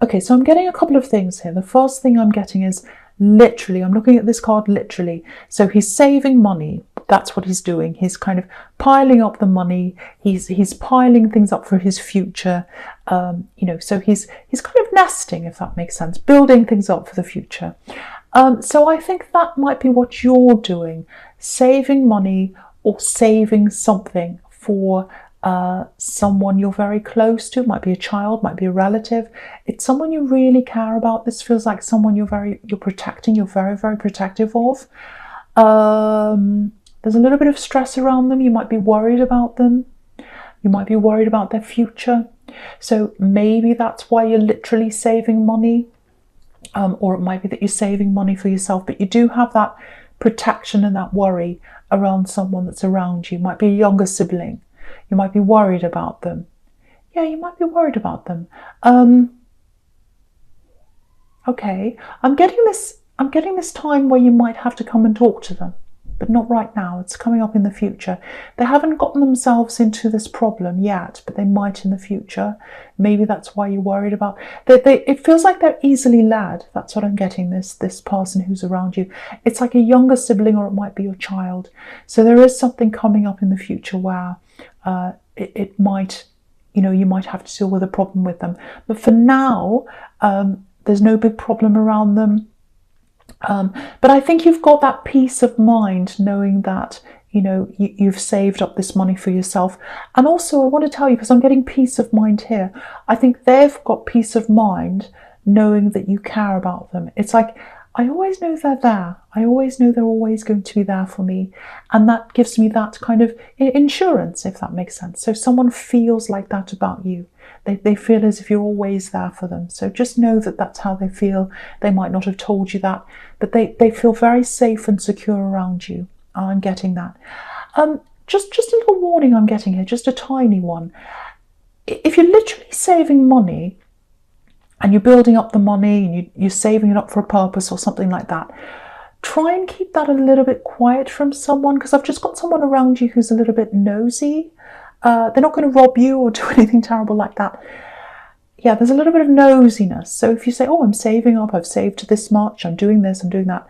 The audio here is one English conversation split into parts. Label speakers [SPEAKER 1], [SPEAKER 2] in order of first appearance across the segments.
[SPEAKER 1] Okay, so I'm getting a couple of things here. The first thing I'm getting is literally, I'm looking at this card literally. So he's saving money. That's what he's doing. He's kind of piling up the money. He's piling things up for his future. So he's kind of nesting, if that makes sense, building things up for the future. So I think that might be what you're doing, saving money or saving something for someone you're very close to. Might be a child, might be a relative. It's someone you really care about. This feels like someone you're protecting, you're very, very protective of. There's a little bit of stress around them. You might be worried about them. You might be worried about their future. So maybe that's why you're literally saving money. Or it might be that you're saving money for yourself, but you do have that protection and that worry around someone that's around you. It might be a younger sibling. You might be worried about them. Yeah, you might be worried about them. Okay, I'm getting this time where you might have to come and talk to them, but not right now. It's coming up in the future. They haven't gotten themselves into this problem yet, but they might in the future. Maybe that's why you're worried about. It feels like they're easily led. That's what I'm getting. This person who's around you. It's like a younger sibling, or it might be your child. So there is something coming up in the future where it might, you might have to deal with a problem with them. But for now, there's no big problem around them. But I think you've got that peace of mind knowing that, you've saved up this money for yourself. And also I want to tell you, because I'm getting peace of mind here, I think they've got peace of mind knowing that you care about them. It's like, I always know they're there. I always know they're always going to be there for me. And that gives me that kind of insurance, if that makes sense. So someone feels like that about you. They feel as if you're always there for them. So just know that that's how they feel. They might not have told you that, but they feel very safe and secure around you. I'm getting that. Just a little warning I'm getting here, just a tiny one. If you're literally saving money, and you're building up the money and you're saving it up for a purpose or something like that, try and keep that a little bit quiet from someone, because I've just got someone around you who's a little bit nosy. They're not going to rob you or do anything terrible like that. Yeah, there's a little bit of nosiness. So if you say, oh, I'm saving up, I've saved this much, I'm doing this, I'm doing that,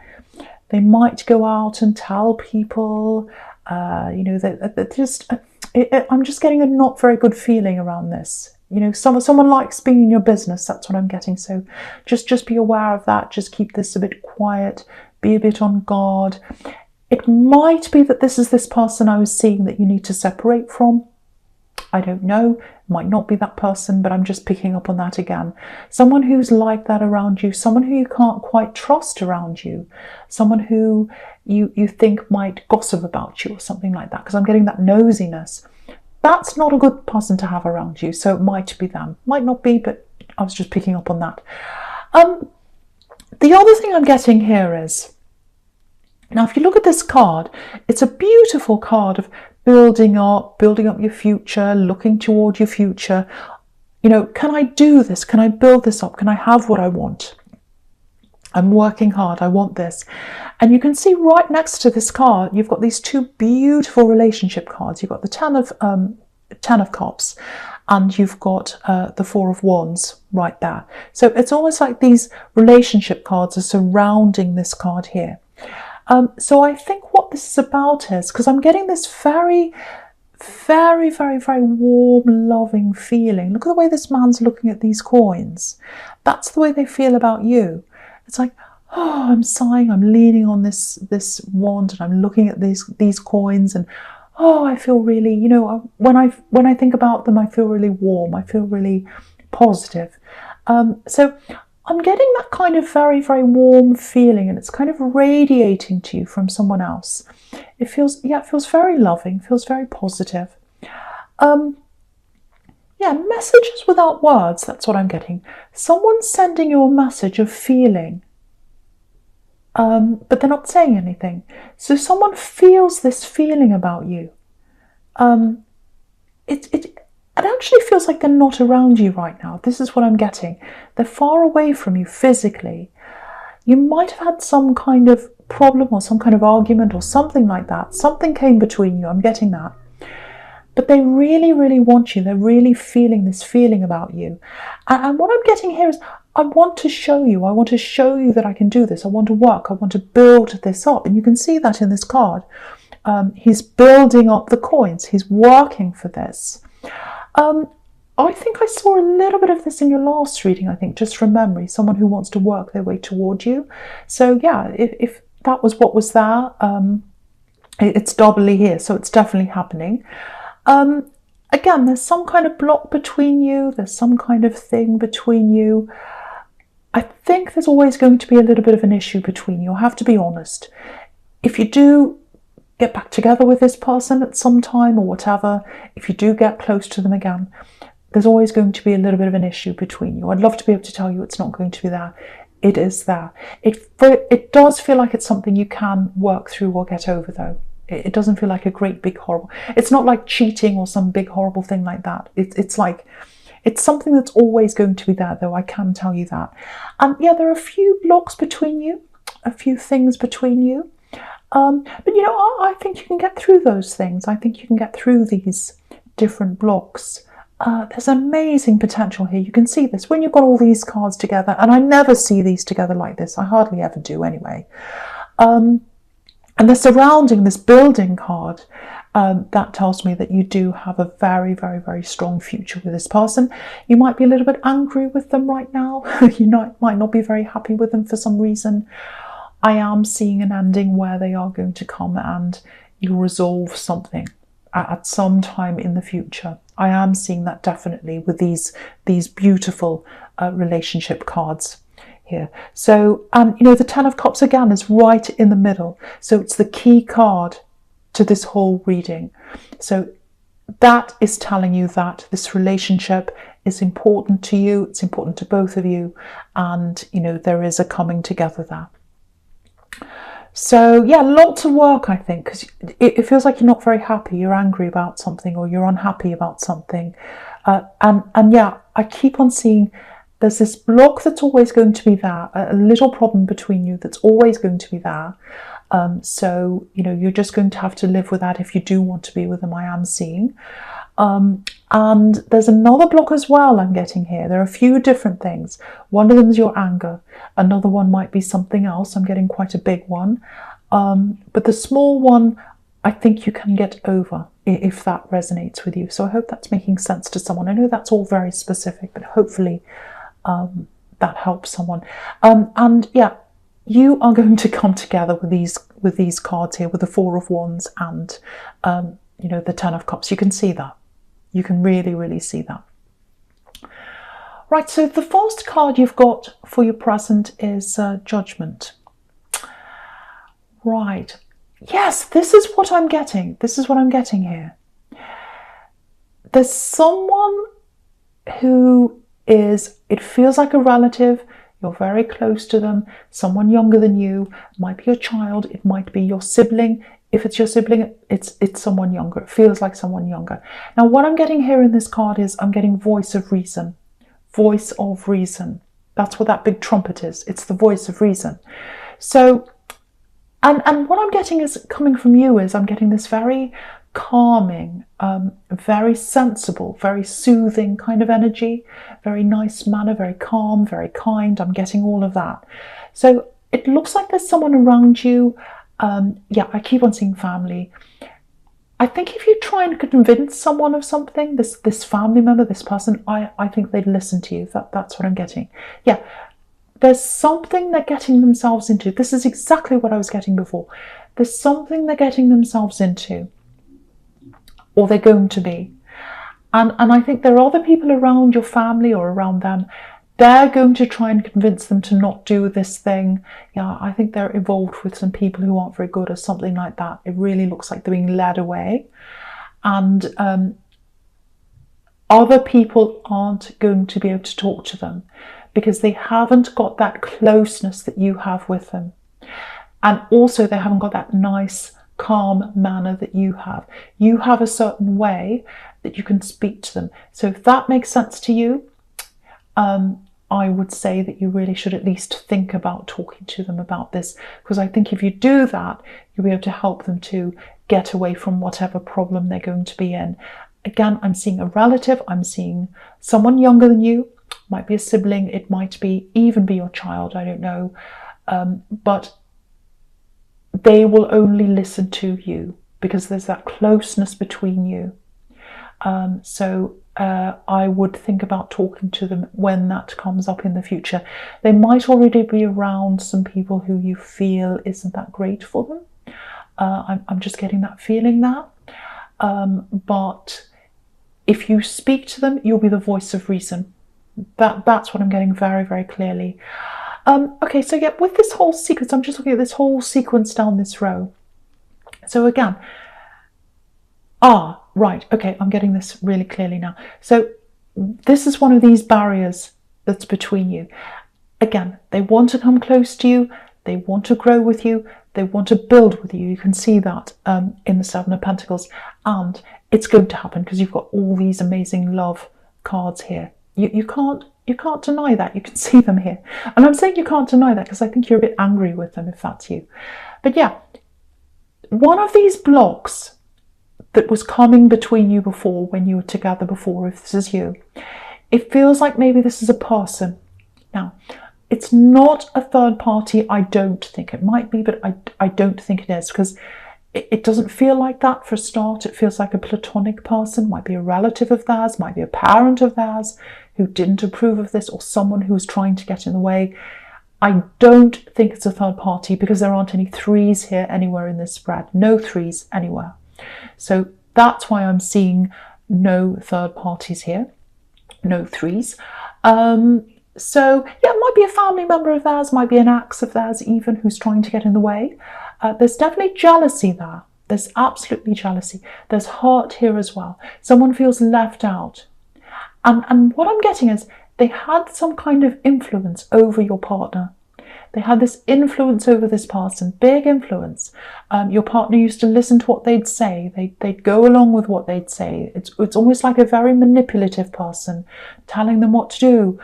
[SPEAKER 1] they might go out and tell people, that just, I'm just getting a not very good feeling around this. Someone likes being in your business. That's what I'm getting. So just be aware of that. Just keep this a bit quiet. Be a bit on guard. It might be that this is this person I was seeing that you need to separate from. I don't know. It might not be that person, but I'm just picking up on that again. Someone who's like that around you. Someone who you can't quite trust around you. Someone who you think might gossip about you or something like that. Because I'm getting that nosiness. That's not a good person to have around you, so it might be them. Might not be, but I was just picking up on that. The other thing I'm getting here is, now if you look at this card, it's a beautiful card of building up your future, looking toward your future. Can I do this? Can I build this up? Can I have what I want? I'm working hard, I want this. And you can see right next to this card, you've got these two beautiful relationship cards. You've got the Ten of Cups, and you've got the Four of Wands right there. So it's almost like these relationship cards are surrounding this card here. So I think what this is about is, because I'm getting this very, very, very, very warm, loving feeling. Look at the way this man's looking at these coins. That's the way they feel about you. It's like, oh, I'm sighing, I'm leaning on this wand, and I'm looking at these coins, and oh, I feel really, when I think about them, I feel really warm, I feel really positive. So I'm getting that kind of very, very warm feeling, and it's kind of radiating to you from someone else. It feels very loving, feels very positive. Messages without words, that's what I'm getting. Someone's sending you a message of feeling, but they're not saying anything. So someone feels this feeling about you. It actually feels like they're not around you right now. This is what I'm getting. They're far away from you physically. You might have had some kind of problem or some kind of argument or something like that. Something came between you, I'm getting that. but they really, really want you. They're really feeling this feeling about you. And what I'm getting here is, I want to show you. I want to show you that I can do this. I want to work. I want to build this up. And you can see that in this card. He's building up the coins. He's working for this. I think I saw a little bit of this in your last reading, I think, just from memory. Someone who wants to work their way toward you. So yeah, if that was what was there, it's doubly here. So it's definitely happening. Again, there's some kind of block between you. There's some kind of thing between you. I think there's always going to be a little bit of an issue between you. I have to be honest. If you do get back together with this person at some time or whatever, if you do get close to them again, there's always going to be a little bit of an issue between you. I'd love to be able to tell you it's not going to be there. It is there. It does feel like it's something you can work through or get over, though. It doesn't feel like a great big horrible. It's not like cheating or some big horrible thing like that. It's like, it's something that's always going to be there, though, I can tell you that. And yeah, there are a few blocks between you, a few things between you. But you know, I think you can get through those things. I think you can get through these different blocks. There's amazing potential here. You can see this when you've got all these cards together, and I never see these together like this. I hardly ever do anyway. And they're surrounding this building card. That tells me that you do have a very, very, very strong future with this person. You might be a little bit angry with them right now. You might not be very happy with them for some reason. I am seeing an ending where they are going to come and you resolve something at some time in the future. I am seeing that definitely with these beautiful relationship cards here. So, you know, the Ten of Cups again is right in the middle. So it's the key card to this whole reading. So that is telling you that this relationship is important to you. It's important to both of you. And, you know, there is a coming together there. So yeah, lots of work, I think, because it feels like you're not very happy. You're angry about something or you're unhappy about something. And yeah, I keep on seeing there's this block that's always going to be there, a little problem between you that's always going to be there. So, you know, you're just going to have to live with that if you do want to be with them, I am seeing. And there's another block as well I'm getting here. There are a few different things. One of them is your anger. Another one might be something else. I'm getting quite a big one. But the small one, I think you can get over if that resonates with you. So I hope that's making sense to someone. I know that's all very specific, but hopefully that helps someone. And yeah, you are going to come together with these cards here, with the Four of Wands and you know, the Ten of Cups. You can see that. You can really, really see that. Right, so the first card you've got for your present is Judgment. Right. Yes, this is what I'm getting. This is what I'm getting here. There's someone who is, it feels like a relative. You're very close to them. Someone younger than you. It might be your child. It might be your sibling. If it's your sibling, it's someone younger. It feels like someone younger. Now, what I'm getting here in this card is I'm getting voice of reason. Voice of reason. That's what that big trumpet is. It's the voice of reason. So, and what I'm getting is coming from you is I'm getting this very calming, very sensible, very soothing kind of energy, very nice manner, very calm, very kind. I'm getting all of that. So it looks like there's someone around you. Yeah, I keep on seeing family. I think if you try and convince someone of something, this family member, this person, I think they'd listen to you. That's what I'm getting. Yeah, there's something they're getting themselves into. This is exactly what I was getting before. There's something they're getting themselves into, or they're going to be. And I think there are other people around your family or around them. They're going to try and convince them to not do this thing. Yeah, I think they're involved with some people who aren't very good or something like that. It really looks like they're being led away. And other people aren't going to be able to talk to them because they haven't got that closeness that you have with them. And also they haven't got that nice, calm manner that you have. You have a certain way that you can speak to them. So if that makes sense to you, I would say that you really should at least think about talking to them about this, because I think if you do that, you'll be able to help them to get away from whatever problem they're going to be in. Again, I'm seeing a relative, I'm seeing someone younger than you, might be a sibling, it might be even be your child, I don't know, but they will only listen to you because there's that closeness between you. So I would think about talking to them when that comes up in the future. They might already be around some people who you feel isn't that great for them. I'm just getting that feeling now. But if you speak to them, you'll be the voice of reason. That's what I'm getting very, very clearly. Okay, so yeah, with this whole sequence, I'm just looking at this whole sequence down this row. So again, right, okay, I'm getting this really clearly now. So this is one of these barriers that's between you. Again, they want to come close to you, they want to grow with you, they want to build with you. You can see that in the Seven of Pentacles, and it's going to happen because you've got all these amazing love cards here. You can't deny that. You can see them here. And I'm saying you can't deny that because I think you're a bit angry with them if that's you. But yeah, one of these blocks that was coming between you before, when you were together before, if this is you, it feels like maybe this is a person. Now, it's not a third party, I don't think. It might be, but I don't think it is, because it doesn't feel like that for a start. It feels like a platonic person, might be a relative of theirs, might be a parent of theirs who didn't approve of this, or someone who was trying to get in the way. I don't think it's a third party because there aren't any threes here anywhere in this spread. No threes anywhere. So that's why I'm seeing no third parties here, no threes. So yeah, it might be a family member of theirs, might be an ex of theirs even, who's trying to get in the way. There's definitely jealousy there. There's absolutely jealousy. There's hurt here as well. Someone feels left out. And what I'm getting is they had some kind of influence over your partner. They had this influence over this person, big influence. Your partner used to listen to what they'd say. They'd go along with what they'd say. It's almost like a very manipulative person, telling them what to do.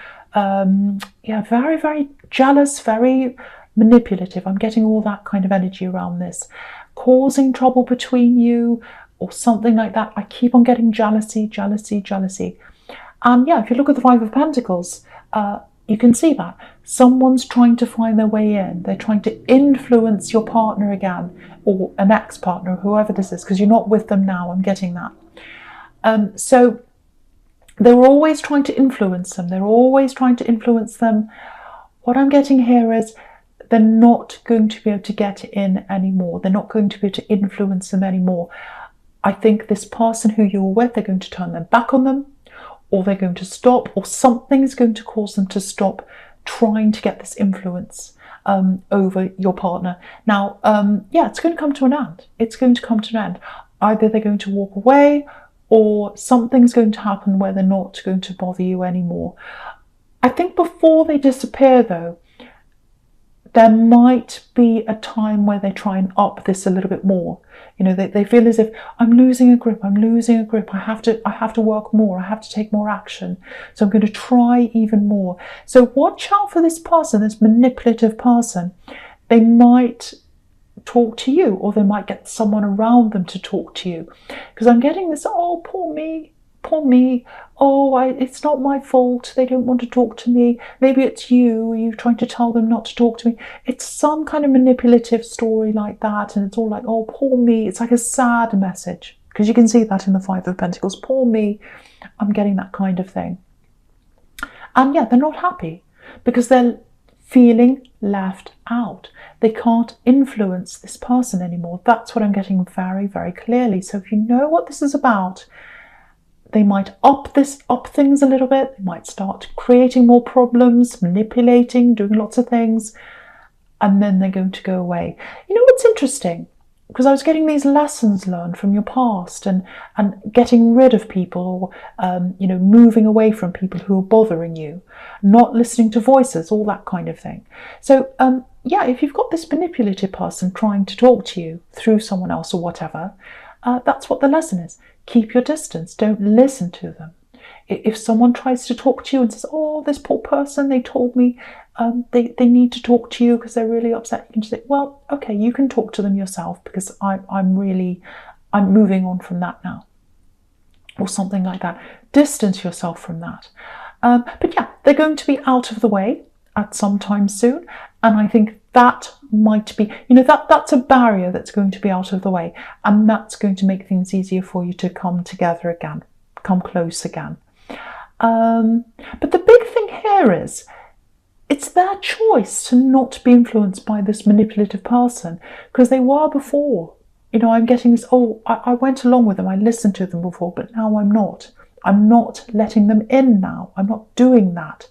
[SPEAKER 1] Yeah, very, very jealous, very manipulative. I'm getting all that kind of energy around this. Causing trouble between you or something like that. I keep on getting jealousy, jealousy, jealousy. And yeah, if you look at the Five of Pentacles, you can see that. Someone's trying to find their way in. They're trying to influence your partner again, or an ex-partner, whoever this is, because you're not with them now. I'm getting that. So they were always trying to influence them. They're always trying to influence them. What I'm getting here is they're not going to be able to get in anymore. They're not going to be able to influence them anymore. I think this person who you're with, they're going to turn their back on them, or they're going to stop, or something is going to cause them to stop trying to get this influence over your partner. Now, yeah, it's going to come to an end. It's going to come to an end. Either they're going to walk away, or something's going to happen where they're not going to bother you anymore. I think before they disappear, though, there might be a time where they try and up this a little bit more. You know, they feel as if I'm losing a grip, I have to work more, I have to take more action. So I'm going to try even more. So watch out for this person, this manipulative person. They might talk to you, or they might get someone around them to talk to you. Because I'm getting this, oh, poor me, oh, it's not my fault, they don't want to talk to me. Maybe it's you, are you trying to tell them not to talk to me? It's some kind of manipulative story like that, and it's all like, oh, poor me. It's like a sad message, because you can see that in the Five of Pentacles. Poor me. I'm getting that kind of thing. And yeah, they're not happy because they're feeling left out. They can't influence this person anymore. That's what I'm getting very, very clearly. So if you know what this is about, they might up things a little bit. They might start creating more problems, manipulating, doing lots of things, and then they're going to go away. You know what's interesting? Because I was getting these lessons learned from your past, and getting rid of people, or you know, moving away from people who are bothering you, not listening to voices, all that kind of thing. So yeah, if you've got this manipulative person trying to talk to you through someone else or whatever, that's what the lesson is. Keep your distance. Don't listen to them. If someone tries to talk to you and says, oh, this poor person, they told me they need to talk to you because they're really upset, you can just say, well, okay, you can talk to them yourself because I'm moving on from that now, or something like that. Distance yourself from that. But yeah, they're going to be out of the way at some time soon, and I think that might be, that's a barrier that's going to be out of the way, and that's going to make things easier for you to come together again, come close again. But the big thing here is, it's their choice to not be influenced by this manipulative person, because they were before. I'm getting this, I went along with them, I listened to them before, but now I'm not. I'm not letting them in now. I'm not doing that.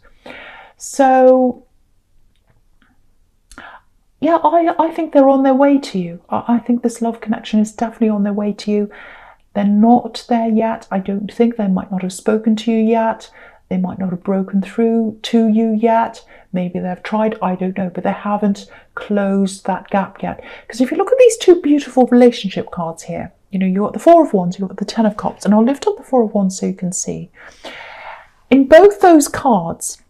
[SPEAKER 1] So, yeah, I think they're on their way to you. I think this love connection is definitely on their way to you. They're not there yet. I don't think. They might not have spoken to you yet. They might not have broken through to you yet. Maybe they've tried, I don't know, but they haven't closed that gap yet. Because if you look at these two beautiful relationship cards here, you've got the Four of Wands, you've got the Ten of Cups, and I'll lift up the Four of Wands so you can see. In both those cards,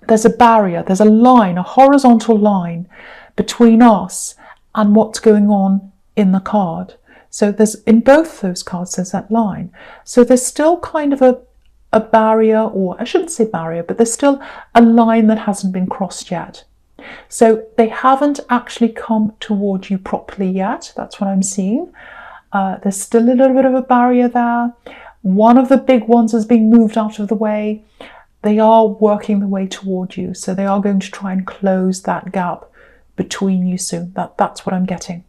[SPEAKER 1] there's a barrier, there's a line, a horizontal line between us and what's going on in the card. So in both those cards, there's that line. So there's still kind of a barrier, or I shouldn't say barrier, but there's still a line that hasn't been crossed yet. So they haven't actually come towards you properly yet. That's what I'm seeing. There's still a little bit of a barrier there. One of the big ones is being moved out of the way. They are working the way toward you. So they are going to try and close that gap between you soon. That's what I'm getting.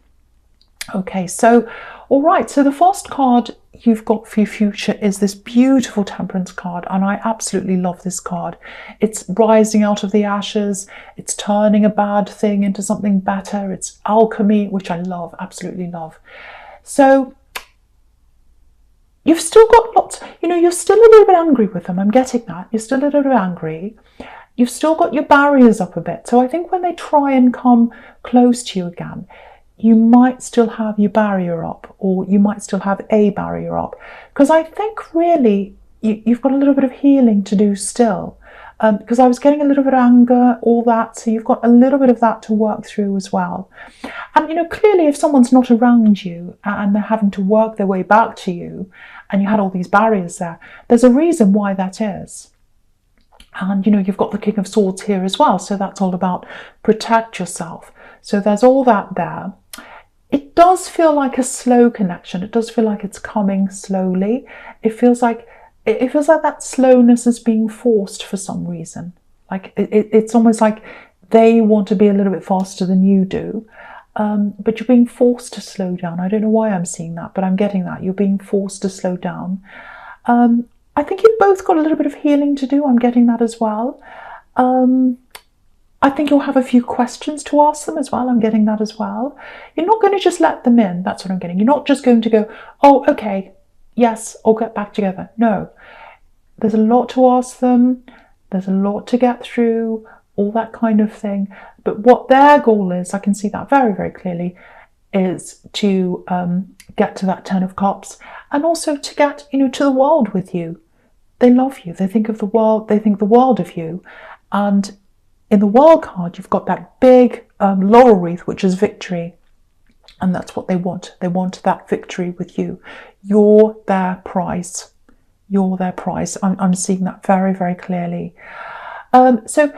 [SPEAKER 1] Okay, so, all right. So the first card you've got for your future is this beautiful Temperance card. And I absolutely love this card. It's rising out of the ashes. It's turning a bad thing into something better. It's alchemy, which I love, absolutely love. So you've still got lots, you're still a little bit angry with them. I'm getting that. You're still a little bit angry. You've still got your barriers up a bit. So I think when they try and come close to you again, you might still have your barrier up, or you might still have a barrier up. Because I think really you've got a little bit of healing to do still. Because I was getting a little bit of anger, all that. So you've got a little bit of that to work through as well. And, clearly if someone's not around you and they're having to work their way back to you, and you had all these barriers there, there's a reason why that is. And, you've got the King of Swords here as well. So that's all about protect yourself. So there's all that there. It does feel like a slow connection. It does feel like it's coming slowly. It feels like that slowness is being forced for some reason. Like it's almost like they want to be a little bit faster than you do. But you're being forced to slow down. I don't know why I'm seeing that, but I'm getting that. You're being forced to slow down. I think you've both got a little bit of healing to do. I'm getting that as well. I think you'll have a few questions to ask them as well. I'm getting that as well. You're not going to just let them in. That's what I'm getting. You're not just going to go, oh, okay, yes, I'll get back together. No, there's a lot to ask them. There's a lot to get through, all that kind of thing. But what their goal is, I can see that very, very clearly, is to get to that 10 of Cups, and also to get, to the world with you. They love you. They think of the world. They think the world of you. And in the World card, you've got that big laurel wreath, which is victory. And that's what they want. They want that victory with you. You're their prize. You're their prize. I'm seeing that very, very clearly. So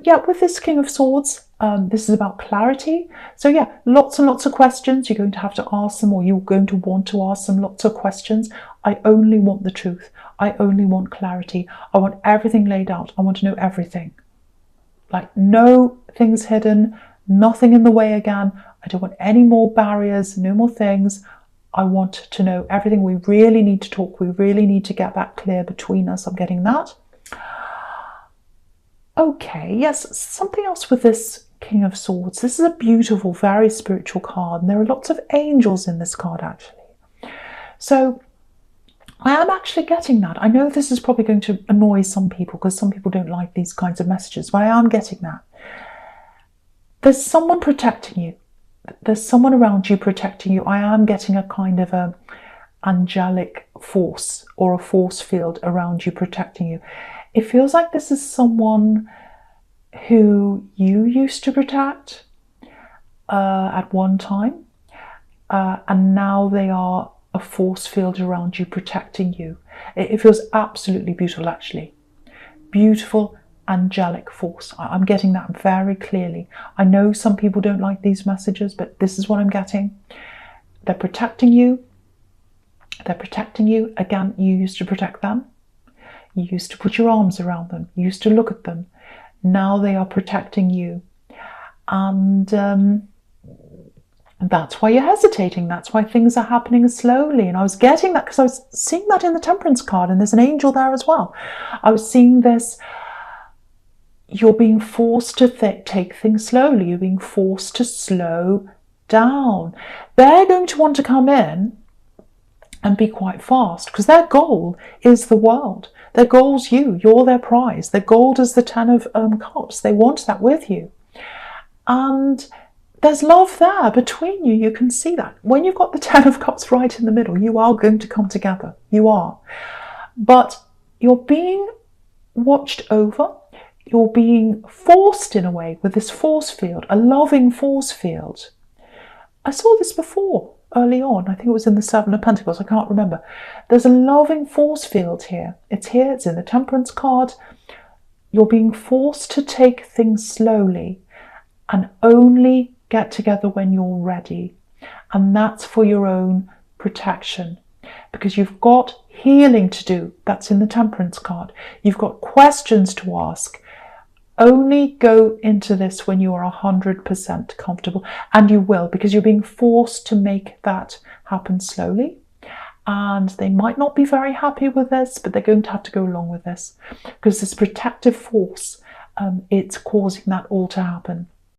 [SPEAKER 1] yeah, with this King of Swords, this is about clarity. So yeah, lots and lots of questions. You're going to have to ask them, or you're going to want to ask them lots of questions. I only want the truth. I only want clarity. I want everything laid out. I want to know everything. Like no things hidden, nothing in the way again. I don't want any more barriers, no more things. I want to know everything. We really need to talk. We really need to get that clear between us. I'm getting that. Okay, yes, something else with this King of Swords. This is a beautiful, very spiritual card, and there are lots of angels in this card, actually. So I am actually getting that. I know this is probably going to annoy some people because some people don't like these kinds of messages, but I am getting that. There's someone protecting you. There's someone around you protecting you. I am getting a kind of angelic force or a force field around you protecting you. It feels like this is someone who you used to protect at one time, and now they are a force field around you protecting you. It feels absolutely beautiful, actually. Beautiful, angelic force. I'm getting that very clearly. I know some people don't like these messages, but this is what I'm getting. They're protecting you. They're protecting you. Again, you used to protect them. You used to put your arms around them. You used to look at them. Now they are protecting you. And that's why you're hesitating. That's why things are happening slowly. And I was getting that because I was seeing that in the Temperance card, and there's an angel there as well. I was seeing this. You're being forced to take things slowly. You're being forced to slow down. They're going to want to come in and be quite fast because their goal is the world. Their goal's you. You're their prize. Their goal is the Ten of Cups. They want that with you. And there's love there between you. You can see that. When you've got the Ten of Cups right in the middle, you are going to come together. You are. But you're being watched over. You're being forced in a way with this force field, a loving force field. I saw this before, early on. I think it was in the Seven of Pentacles. I can't remember. There's a loving force field here. It's here. It's in the Temperance card. You're being forced to take things slowly and only get together when you're ready. And that's for your own protection. Because you've got healing to do. That's in the Temperance card. You've got questions to ask. Only go into this when you are 100% comfortable, and you will, because you're being forced to make that happen slowly. And they might not be very happy with this, but they're going to have to go along with this because this protective force, it's causing that all to happen.